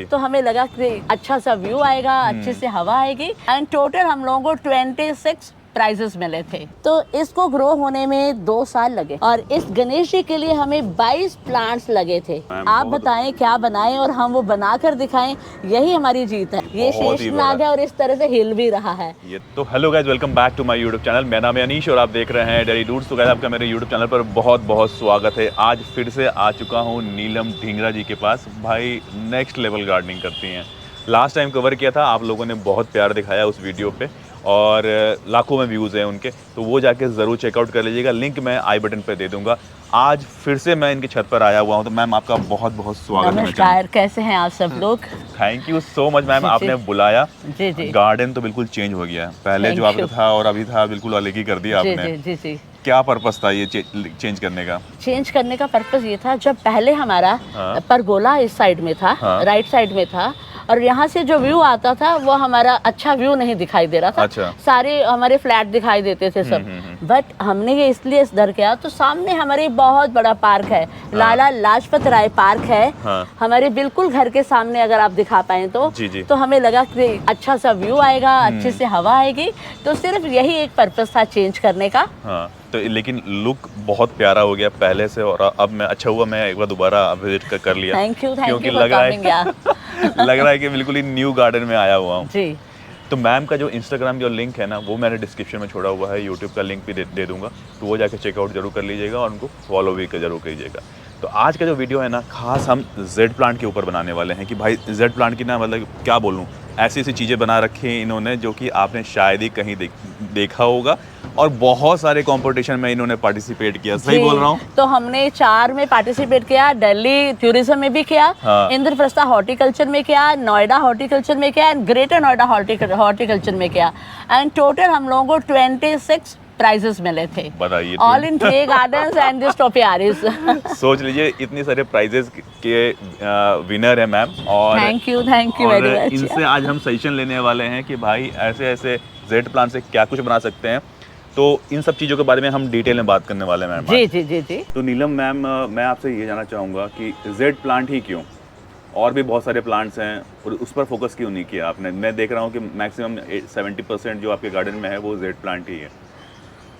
तो हमें लगा कि अच्छा सा व्यू आएगा, अच्छे से हवा आएगी। एंड टोटल हम लोगों को 26 प्राइजेस मिले थे। तो इसको ग्रो होने में 2 साल लगे और इस गणेश जी के लिए हमें 22 प्लांट्स लगे थे। आप बताएं क्या बनाएं और हम वो बनाकर दिखाएं, यही हमारी जीत है। ये शेषनाग है और इस तरह से हिल भी रहा है। ये तो hello guys, welcome back to my YouTube channel. मेरा नाम है अनीश और आप देख रहे हैं डेली डूड्स। तो गाइस आपका मेरे यूट्यूब चैनल पर बहुत बहुत स्वागत है। आज फिर से आ चुका हूँ नीलम ढींगरा जी के पास। भाई नेक्स्ट लेवल गार्डनिंग करती हैं। लास्ट टाइम कवर किया था, आप लोगों ने बहुत प्यार दिखाया उस वीडियो पे और लाखों में व्यूज़ हैं उनके, तो वो जाके ज़रूर चेकआउट कर लीजिएगा। लिंक मैं आई बटन पे दे दूंगा। आज फिर से मैं इनकी छत पर आया हुआ हूँ, तो मैम आपका बहुत बहुत स्वागत है। नमस्कार, कैसे हैं आप सब लोग? Thank you so much ma'am, आपने बुलाया। जी जी। गार्डन तो बिल्कुल चेंज हो गया है, पहले जो आपका था और अभी था बिल्कुल अलग ही कर दिया आपने। जी जी जी। क्या पर्पस था ये चेंज करने का? चेंज करने का पर्पस ये था, जब पहले हमारा परगोला इस साइड में था, राइट साइड में था, और यहाँ से जो व्यू आता था वो हमारा अच्छा व्यू नहीं दिखाई दे रहा था। अच्छा। सारे हमारे फ्लैट दिखाई देते थे सब। बट हमने ये इसलिए इधर किया, तो सामने हमारे बहुत बड़ा पार्क है, लाला लाजपत राय पार्क है हमारे बिल्कुल घर के सामने। अगर आप दिखा पाए तो तो हमें लगा कि अच्छा सा व्यू आएगा, अच्छे से हवा आएगी। तो सिर्फ यही एक पर्पस था चेंज करने का। तो लेकिन लुक बहुत प्यारा हो गया पहले से, और अब मैं अच्छा हुआ मैं एक बार दोबारा विजिट कर लिया। थैंक यू क्योंकि लग रहा है कि बिल्कुल ही न्यू गार्डन में आया हुआ हूँ जी। तो मैम का जो इंस्टाग्राम जो लिंक है ना, वो मैंने डिस्क्रिप्शन में छोड़ा हुआ है, यूट्यूब का लिंक भी दे दूंगा, तो वो जाके चेकआउट जरूर कर लीजिएगा और उनको फॉलो भी जरूर कीजिएगा। तो आज का जो वीडियो है ना, खास हम जेड प्लांट के ऊपर बनाने वाले हैं कि भाई जेड प्लांट की ना, मतलब क्या बोलूँ, ऐसी ऐसी चीज़ें बना रखी हैं इन्होंने जो कि आपने शायद ही कहीं देखा होगा, और बहुत सारे कंपटीशन में इन्होंने पार्टिसिपेट किया। सही बोल रहा हूँ? तो हमने 4 में पार्टिसिपेट किया, दिल्ली टूरिज्म में भी किया, इंद्रप्रस्थ हॉर्टिकल्चर में किया, नोएडा हॉर्टिकल्चर में किया, एंड ग्रेटर नोएडा हॉर्टिकल्चर में किया। एंड टोटल हम लोगों को 26 प्राइजेस मिले थे। बताइए, all in 3 gardens and this topiaries. सोच लीजिए इतने सारे प्राइजेस के विनर है मैम। और थैंक यू वेरी मच। इनसे आज हम सजेशन लेने वाले हैं कि भाई ऐसे ऐसे जेड प्लांट से क्या कुछ बना सकते हैं। तो इन सब चीज़ों के बारे में हम डिटेल में बात करने वाले हैं मैम। जी जी जी जी। तो नीलम मैम, मैं आपसे ये जानना चाहूँगा कि जेड प्लांट ही क्यों? और भी बहुत सारे प्लांट्स हैं और उस पर फोकस क्यों नहीं किया आपने? मैं देख रहा हूँ कि मैक्सिमम 70% जो आपके गार्डन में है वो जेड प्लांट ही है।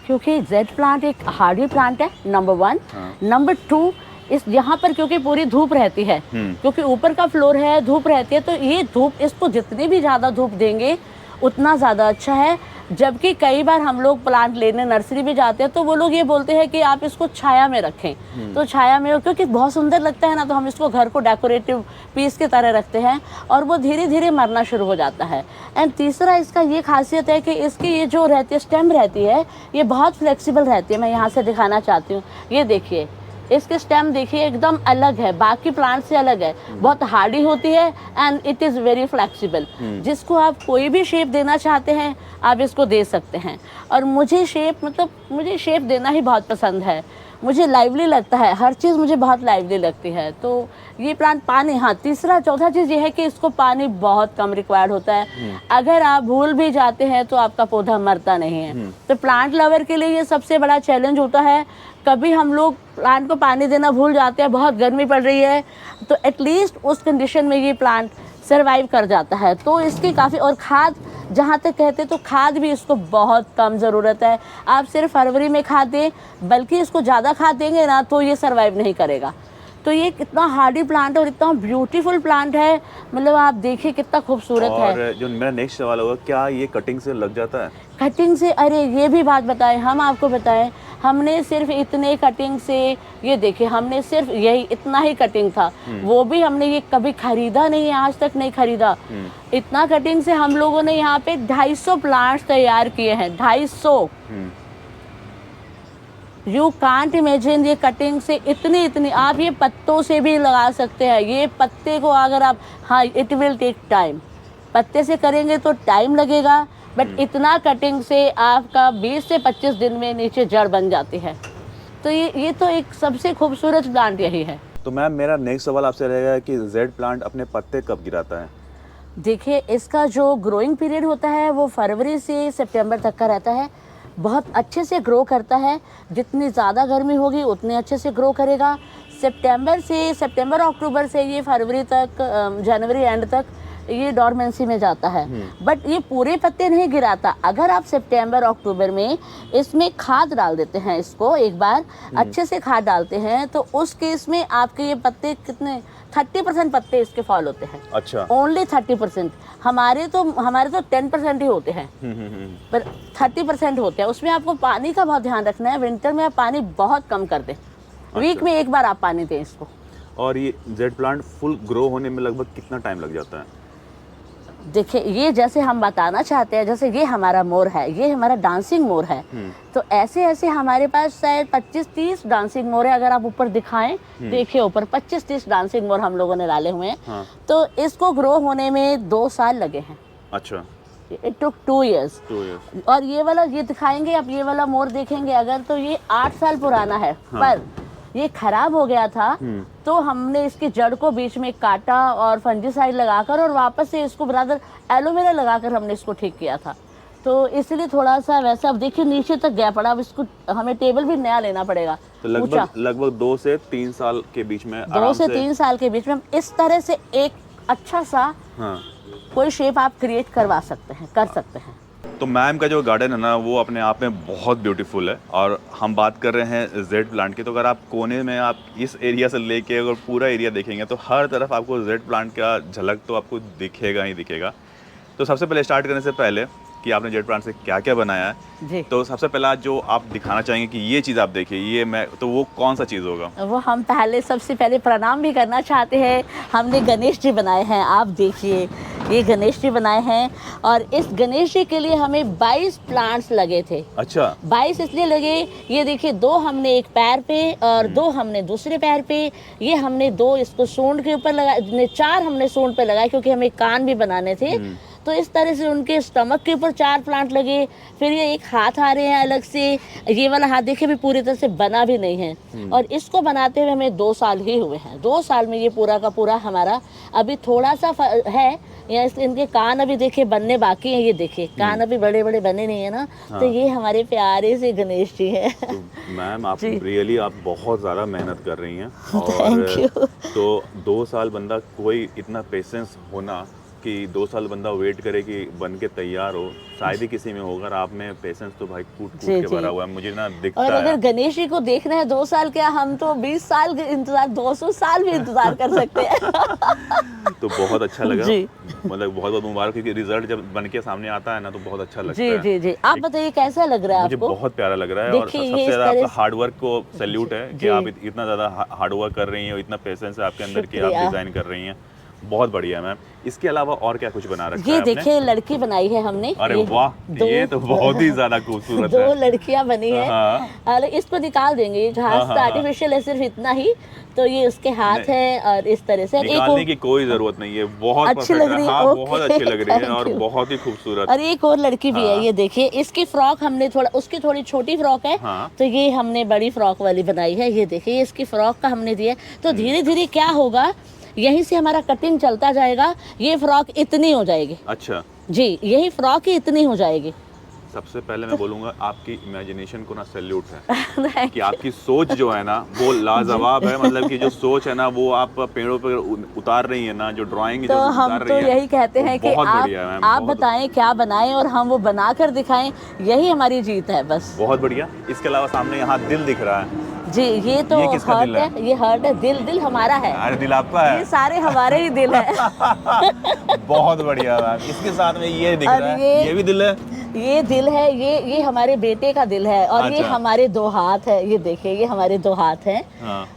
क्योंकि जेड प्लांट एक हार्डी प्लांट है, नंबर 1। नंबर 2, इस यहाँ पर क्योंकि पूरी धूप रहती है, क्योंकि ऊपर का फ्लोर है, धूप रहती है, तो ये धूप, इसको जितनी भी ज़्यादा धूप देंगे उतना ज़्यादा अच्छा है। जबकि कई बार हम लोग प्लांट लेने नर्सरी भी जाते हैं तो वो लोग ये बोलते हैं कि आप इसको छाया में रखें। तो छाया में, क्योंकि बहुत सुंदर लगता है ना, तो हम इसको घर को डेकोरेटिव पीस की तरह रखते हैं और वो धीरे धीरे मरना शुरू हो जाता है। एंड तीसरा, इसका ये खासियत है कि इसकी ये जो रहती है, स्टेम रहती है, ये बहुत फ्लेक्सिबल रहती है। मैं यहाँ से दिखाना चाहती हूँ, ये देखिए, इसके स्टेम देखिए, एकदम अलग है, बाकी प्लांट से अलग है, बहुत हार्डी होती है and it is very flexible. जिसको आप कोई भी शेप देना चाहते हैं आप इसको दे सकते हैं। और मुझे शेप देना ही बहुत पसंद है, मुझे लाइवली लगता है, हर चीज़ मुझे बहुत लाइवली लगती है। तो ये प्लांट पानी, तीसरा चौथा चीज़ ये है कि इसको पानी बहुत कम रिक्वायर्ड होता है। अगर आप भूल भी जाते हैं तो आपका पौधा मरता नहीं है। तो प्लांट लवर के लिए ये सबसे बड़ा चैलेंज होता है। कभी हम लोग प्लांट को पानी देना भूल जाते हैं, बहुत गर्मी पड़ रही है, तो एटलीस्ट उस कंडीशन में ये प्लांट सर्वाइव कर जाता है। तो इसकी काफ़ी, और खाद जहाँ तक कहते तो खाद भी इसको बहुत कम ज़रूरत है। आप सिर्फ फरवरी में खाद दें, बल्कि इसको ज़्यादा खाद देंगे ना तो ये सर्वाइव नहीं करेगा। तो ये कितना हार्डी प्लांट है और इतना ब्यूटीफुल प्लांट है, मतलब आप देखिए कितना खूबसूरत है। और जो मेरा नेक्स्ट सवाल होगा, क्या ये कटिंग से लग जाता है? कटिंग से, अरे ये भी बात बताएं, हम आपको बताएं, हमने सिर्फ इतने कटिंग से, ये देखिए, हमने सिर्फ यही इतना ही कटिंग था, वो भी हमने ये कभी खरीदा नहीं है, आज तक नहीं खरीदा। इतना कटिंग से हम लोगों ने यहाँ पे 250 प्लांट्स तैयार किए हैं, 250। यू कांट इमेजिन, ये कटिंग से इतनी आप ये पत्तों से भी लगा सकते हैं। ये पत्ते को अगर आप, इट विल टेक टाइम, पत्ते से करेंगे तो टाइम लगेगा, बट इतना कटिंग से आपका 20 से 25 दिन में नीचे जड़ बन जाती है। तो ये तो एक सबसे खूबसूरत प्लांट यही है। तो मैम, मेरा नेक्स्ट सवाल आपसे रहेगा कि जेड प्लांट अपने पत्ते कब गिराता है? देखिए, इसका जो ग्रोइंग पीरियड होता है वो फरवरी से सितंबर तक का रहता है। बहुत अच्छे से ग्रो करता है, जितनी ज़्यादा गर्मी होगी उतने अच्छे से ग्रो करेगा। सितंबर अक्टूबर से ये फरवरी तक, जनवरी एंड तक ये डॉर्मेंसी में जाता है। बट ये पूरे पत्ते नहीं गिराता। अगर आप सितंबर अक्टूबर में इसमें खाद डाल देते हैं, इसको एक बार अच्छे से खाद डालते हैं, तो उस केस में आपके ये पत्ते कितने 30% पत्ते इसके फॉल होते हैं। अच्छा, ओनली 30%। हमारे तो 10% ही होते हैं, पर 30% होते हैं। उसमें आपको पानी का बहुत ध्यान रखना है। विंटर में आप पानी बहुत कम कर दें। वीक में एक बार आप पानी दें इसको। और ये जेड प्लांट फुल ग्रो होने में लगभग कितना टाइम लग जाता है? देखिए, ये जैसे हम बताना चाहते हैं, जैसे ये हमारा मोर है, ये हमारा डांसिंग मोर है, तो ऐसे ऐसे हमारे पास शायद 25-30 डांसिंग मोर है। अगर आप ऊपर दिखाएं, देखिए ऊपर 25-30 डांसिंग मोर हम लोगों ने डाले हुए हैं। हाँ। तो इसको ग्रो होने में 2 साल लगे हैं। अच्छा, इट टुक 2 years। और ये वाला, ये दिखाएंगे आप, ये वाला मोर देखेंगे अगर, तो ये 8 साल पुराना है। हाँ। पर ये खराब हो गया था, तो हमने इसकी जड़ को बीच में काटा और फंजीसाइड लगाकर, और वापस से इसको बराबर एलोवेरा लगाकर हमने इसको ठीक किया था। तो इसलिए थोड़ा सा वैसा, अब देखिए नीचे तक गया पड़ा। अब इसको हमें टेबल भी नया लेना पड़ेगा। तो लगभग 2 से 3 साल के बीच में, 2 से 3 साल के बीच में हम इस तरह से एक अच्छा सा कोई शेप आप क्रिएट करवा सकते हैं, कर सकते हैं। तो मैम का जो गार्डन है ना, वो अपने आप में बहुत ब्यूटीफुल है। और हम बात कर रहे हैं जेड प्लांट की, तो अगर आप कोने में आप इस एरिया से लेके अगर पूरा एरिया देखेंगे, तो हर तरफ आपको जेड प्लांट का झलक तो आपको दिखेगा ही दिखेगा। तो सबसे पहले स्टार्ट करने से पहले कि आपने जेड प्लांट से क्या क्या बनाया है जी, तो सबसे पहला जो आप दिखाना चाहेंगे कि ये चीज़ आप देखिए, ये मैं, तो वो कौन सा चीज़ होगा? वो हम सबसे पहले प्रणाम भी करना चाहते हैं। हमने गणेश जी बनाए हैं, आप देखिए ये गणेश जी बनाए हैं। और इस गणेश जी के लिए हमें 22 प्लांट्स लगे थे। अच्छा, 22 इसलिए लगे, ये देखिए 2 हमने एक पैर पे और 2 हमने दूसरे पैर पे। ये हमने 2 इसको सूंड के ऊपर लगाए, 4 हमने सूंड पे लगाए, क्योंकि हमें कान भी बनाने थे। तो इस तरह से उनके स्टमक के ऊपर 4 प्लांट लगे। फिर ये एक हाथ आ रहे हैं अलग से, ये वाला हाथ देखिए भी पूरी तरह से बना भी नहीं है। और इसको बनाते हुए हमें 2 साल ही हुए हैं। 2 साल में ये पूरा का पूरा हमारा अभी थोड़ा सा है। या इनके कान अभी देखिए बनने बाकी हैं। ये देखिए कान अभी बड़े बड़े बने नहीं है ना। हाँ। तो ये हमारे प्यारे से गणेश जी हैं। तो मैम आप रियली आप बहुत ज़्यादा मेहनत कर रही हैं। Thank you. तो 2 साल बंदा, कोई इतना पेशेंस होना कि 2 साल बंदा वेट करे कि बन के तैयार हो, शायद ही किसी में होगा। आप में पेशेंस तो भाई कूट के भरा हुआ है, मुझे ना दिखता है। और अगर गणेश जी को देखना है 2 साल, क्या हम तो 20 साल इंतजार, 200 साल भी इंतजार कर सकते हैं। तो बहुत अच्छा लगा, मतलब बहुत बहुत मुबारक, क्योंकि रिजल्ट जब बन के सामने आता है ना, तो बहुत अच्छा लगता है। जी जी जी। आप बताइए कैसा लग रहा है आपको? मुझे बहुत प्यारा लग रहा है। और सबसे ज्यादा आपका हार्डवर्क को सैल्यूट है कि आप इतना ज्यादा हार्डवर्क कर रही हैं, इतना पेशेंस है आपके अंदर कि आप डिजाइन कर रही हैं। बहुत बढ़िया मैम। इसके अलावा और क्या कुछ बना रखा है? ये देखिए लड़की बनाई है हमने। अरे वाह, ये तो बहुत ही ज्यादा खूबसूरत है। 2 लड़कियां बनी है। हाँ। इसको निकाल देंगे, ये घास तो आर्टिफिशियल है, सिर्फ इतना ही। तो ये उसके हाथ है और इस तरह से निकालने की कोई जरूरत नहीं है। बहुत अच्छी लग रही है। हाँ, बहुत अच्छी लग रही है और बहुत ही खूबसूरत। और एक और लड़की भी है, ये देखिए। इसकी फ्रॉक हमने थोड़ा, उसकी थोड़ी छोटी फ्रॉक है। तो ये हमने बड़ी फ्रॉक वाली बनाई है। ये देखिए इसकी फ्रॉक का हमने दिया। तो धीरे धीरे क्या होगा, यहीं से हमारा कटिंग चलता जाएगा। ये फ्रॉक इतनी हो जाएगी। अच्छा जी, यही फ्रॉक ही इतनी हो जाएगी। सबसे पहले मैं बोलूंगा आपकी इमेजिनेशन को ना सैल्यूट है कि आपकी सोच जो है ना वो लाजवाब है। मतलब कि जो सोच है ना वो आप पेड़ों पर उतार रही है ना, जो ड्राइंग तो हम तो यही कहते हैं कि आप बताएं क्या बनाएं और हम वो बनाकर दिखाएं, यही हमारी जीत है बस। बहुत बढ़िया। इसके अलावा सामने यहाँ दिल दिख रहा है जी, ये तो हर्ट है। ये हर्ट है। दिल हमारा है। अरे दिल आपका है? ये सारे हमारे ही दिल है। बहुत बढ़िया मैम। इसके साथ में ये दिख रहा है, ये भी दिल है। ये दिल है, ये हमारे बेटे का दिल है। और ये हमारे 2 हाथ है। ये देखिए, ये हमारे 2 हाथ हैं।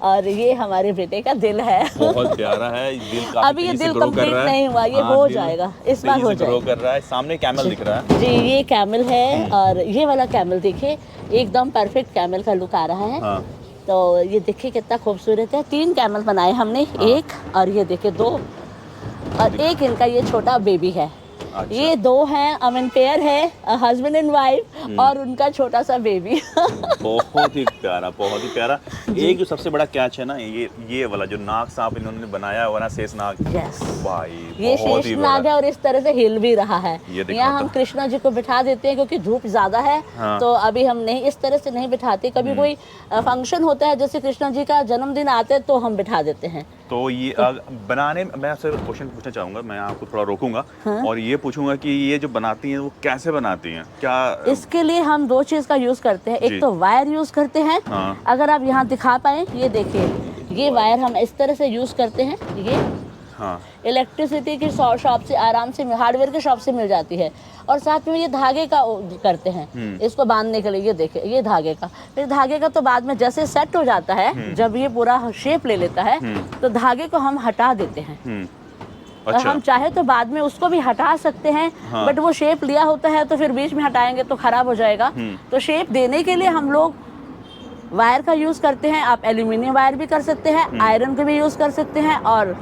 और ये हमारे बेटे का दिल है। बहुत प्यारा है दिल। अभी ये दिल कंप्लीट नहीं हुआ, ये हो जाएगा, इस बार हो जाएगा। कर रहा है। सामने कैमल दिख रहा है। जी, ये कैमल है। और ये वाला कैमल देखिए, एकदम परफेक्ट कैमल का लुक आ रहा है। तो ये देखिए कितना खूबसूरत है। 3 कैमल बनाए हमने, एक और ये देखिए 2 और एक इनका ये छोटा बेबी है। अच्छा। ये 2 हैं, आई मीन पेयर है, हस्बैंड एंड वाइफ, और उनका छोटा सा बेबी। बहुत ही प्यारा, बहुत ही प्यारा। एक जो सबसे बड़ा कैच है ना, ये वाला जो नाग सांप इन्होंने बनाया हुआ ना, शेष नाग। यस, भाई ये बहुत ही शेष बड़ा। नाग है और इस तरह से हिल भी रहा है। ये दिखाता यहाँ हम कृष्णा जी को बिठा देते हैं क्योंकि धूप ज्यादा है। हाँ। तो अभी हम नहीं, इस तरह से नहीं बिठाते। कभी कोई फंक्शन होता है, जैसे कृष्णा जी का जन्मदिन आते हैं, तो हम बिठा देते हैं। तो ये बनाने, मैं आपसे क्वेश्चन पूछना चाहूंगा, मैं आपको थोड़ा रोकूंगा। हाँ। और ये पूछूंगा कि ये जो बनाती हैं वो कैसे बनाती हैं, क्या? इसके लिए हम 2 चीज का यूज करते हैं। जी। एक तो वायर यूज करते हैं। हाँ। अगर आप यहाँ दिखा पाए, ये देखिए, ये वायर हम इस तरह से यूज करते हैं। ये हाँ। इलेक्ट्रिसिटी की शॉप से आराम से, हार्डवेयर के शॉप से मिल जाती है। और साथ में ये धागे का करते हैं इसको बांधने के लिए। ये देखिए, ये धागे का, फिर धागे का तो बाद में जैसे सेट हो जाता है, जब ये पूरा शेप ले लेता है, तो धागे को हम हटा देते हैं। और अच्छा। हम चाहे तो बाद में उसको भी हटा सकते हैं। हाँ। बट वो शेप लिया होता है तो फिर बीच में हटाएंगे तो खराब हो जाएगा। तो शेप देने के लिए हम लोग वायर का यूज करते हैं। आप एल्यूमिनियम वायर भी कर सकते हैं, आयरन का भी यूज कर सकते हैं, और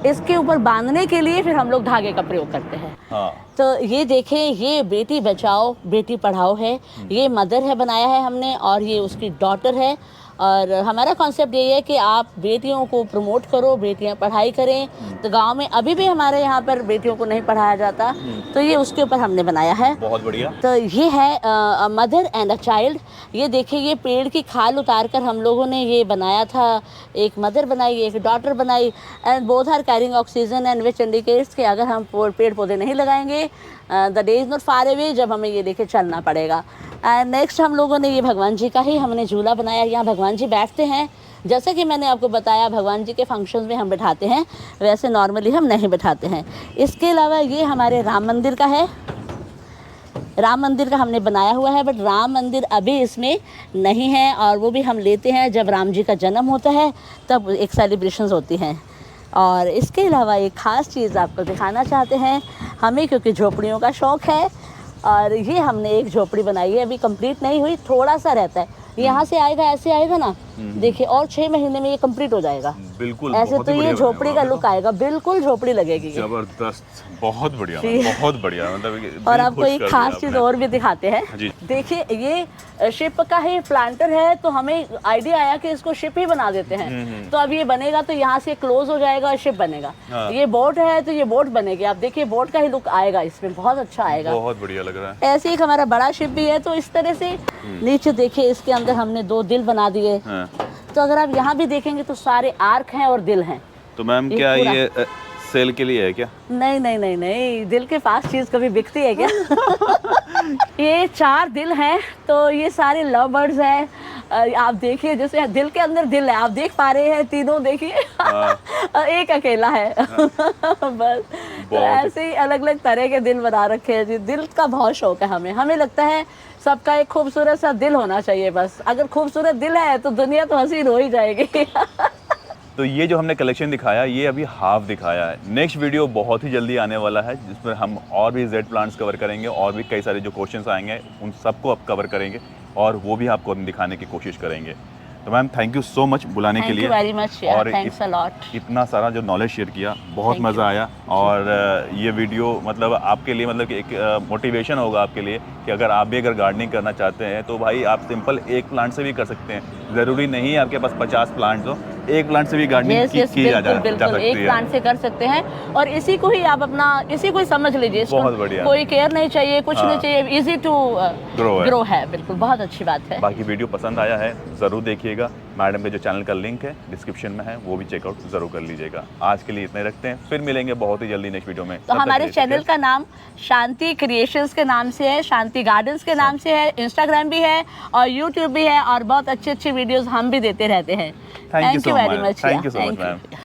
इसके ऊपर बांधने के लिए फिर हम लोग धागे का प्रयोग करते हैं। हाँ। तो ये देखें, ये बेटी बचाओ बेटी पढ़ाओ है। ये मदर है, बनाया है हमने, और ये उसकी डॉटर है। और हमारा कॉन्सेप्ट ये है कि आप बेटियों को प्रमोट करो, बेटियां पढ़ाई करें। तो गांव में अभी भी हमारे यहाँ पर बेटियों को नहीं पढ़ाया जाता, तो ये उसके ऊपर हमने बनाया है। बहुत बढ़िया। तो ये है मदर एंड अ चाइल्ड। ये देखिए, ये पेड़ की खाल उतार कर हम लोगों ने ये बनाया था। एक मदर बनाई, एक डॉटर बनाई, and both are carrying oxygen, and which indicates कि अगर हम पेड़ पौधे नहीं लगाएंगे, the day is not far away, जब हमें ये लेके चलना पड़ेगा। एंड नेक्स्ट हम लोगों ने ये भगवान जी का ही हमने झूला बनाया। यहाँ भगवान जी बैठते हैं। जैसे कि मैंने आपको बताया, भगवान जी के फंक्शंस में हम बिठाते हैं, वैसे नॉर्मली हम नहीं बिठाते हैं। इसके अलावा ये हमारे राम मंदिर का है। राम मंदिर का हमने बनाया हुआ है, बट राम मंदिर अभी इसमें नहीं है, और वो भी हम लेते हैं जब राम जी का जन्म होता है, तब एक सेलिब्रेशंस होती हैं। और इसके अलावा एक ख़ास चीज़ आपको दिखाना चाहते हैं हमें, क्योंकि झोपड़ियों का शौक़ है। और ये हमने एक झोपड़ी बनाई है, अभी कंप्लीट नहीं हुई, थोड़ा सा रहता है। यहाँ से आएगा, ऐसे आएगा ना, देखिए, और 6 महीने में ये कंप्लीट हो जाएगा। बिल्कुल। ऐसे तो ये झोपड़ी का लुक आएगा, बिल्कुल झोपड़ी लगेगी। जबरदस्त, बहुत बढ़िया, बहुत बढ़िया। मतलब और आपको एक खास चीज और भी दिखाते हैं। देखिए, ये शिप का ही प्लांटर है, तो हमें आइडिया आया कि इसको शिप ही बना देते हैं। तो अब ये बनेगा तो यहाँ से क्लोज हो जाएगा और शिप बनेगा। ये बोट है तो ये बोट बनेगी। आप देखिए, बोट का ही लुक आएगा इसमें, बहुत अच्छा आएगा, बहुत बढ़िया लग रहा है। ऐसे एक हमारा बड़ा शिप भी है। तो इस तरह से नीचे देखिए, इसके अंदर हमने 2 दिल बना दिए। तो अगर आप यहाँ भी देखेंगे तो सारे आर्क हैं और दिल हैं। तो मैम, क्या ये सेल के लिए है क्या? नहीं नहीं नहीं नहीं, दिल के पास चीज कभी बिकती है क्या? ये 4 दिल हैं, तो ये सारे लव बर्ड्स हैं। आप देखिए, जैसे दिल के अंदर दिल है, आप देख पा रहे हैं, तीनों देखिए। एक अकेला है। बस तो ऐसे ही अलग अलग तरह के दिल बना रखे हैं जी। दिल का बहुत शौक है हमें। हमें लगता है सबका एक खूबसूरत सा दिल होना चाहिए। बस अगर खूबसूरत दिल है तो दुनिया तो हसीन हो ही जाएगी। तो ये जो हमने कलेक्शन दिखाया, ये अभी हाफ दिखाया है। नेक्स्ट वीडियो बहुत ही जल्दी आने वाला है, जिसमें हम और भी जेड प्लांट्स कवर करेंगे, और भी कई सारे जो क्वेश्चंस आएंगे उन सबको आप कवर करेंगे, और वो भी आपको हम दिखाने की कोशिश करेंगे। तो ma'am, thank you so much बुलाने के लिए। वेरी मच, और थैंक्स अ लॉट। इतना सारा जो नॉलेज शेयर किया, बहुत मज़ा आया। और ये वीडियो मतलब आपके लिए, मतलब कि एक मोटिवेशन होगा आपके लिए कि अगर आप भी अगर गार्डनिंग करना चाहते हैं तो भाई आप सिंपल एक प्लांट से भी कर सकते हैं। ज़रूरी नहीं है आपके पास 50 प्लांट्स हो, एक प्लांट से भी गार्डनिंग की जा सकती है। एक प्लांट से कर सकते हैं, और इसी को ही आप अपना, इसी को ही समझ लीजिए। बहुत बढ़िया, कोई केयर नहीं चाहिए, कुछ नहीं चाहिए, इजी टू ग्रो है। बिल्कुल, बहुत अच्छी बात है। बाकी वीडियो पसंद आया है ज़रूर देखिएगा। मैडम के जो चैनल का लिंक है डिस्क्रिप्शन में है, वो भी चेकआउट ज़रूर कर लीजिएगा। आज के लिए इतने रखते हैं, फिर मिलेंगे बहुत ही जल्दी नेक्स्ट वीडियो में। तो हमारे चैनल का नाम शांति क्रिएशंस के नाम से है, शांति गार्डन्स के नाम से है। इंस्टाग्राम भी है और यूट्यूब भी है, और बहुत अच्छी अच्छी वीडियोस हम भी देते रहते हैं। Thank you very much. Thank you so much ma'am.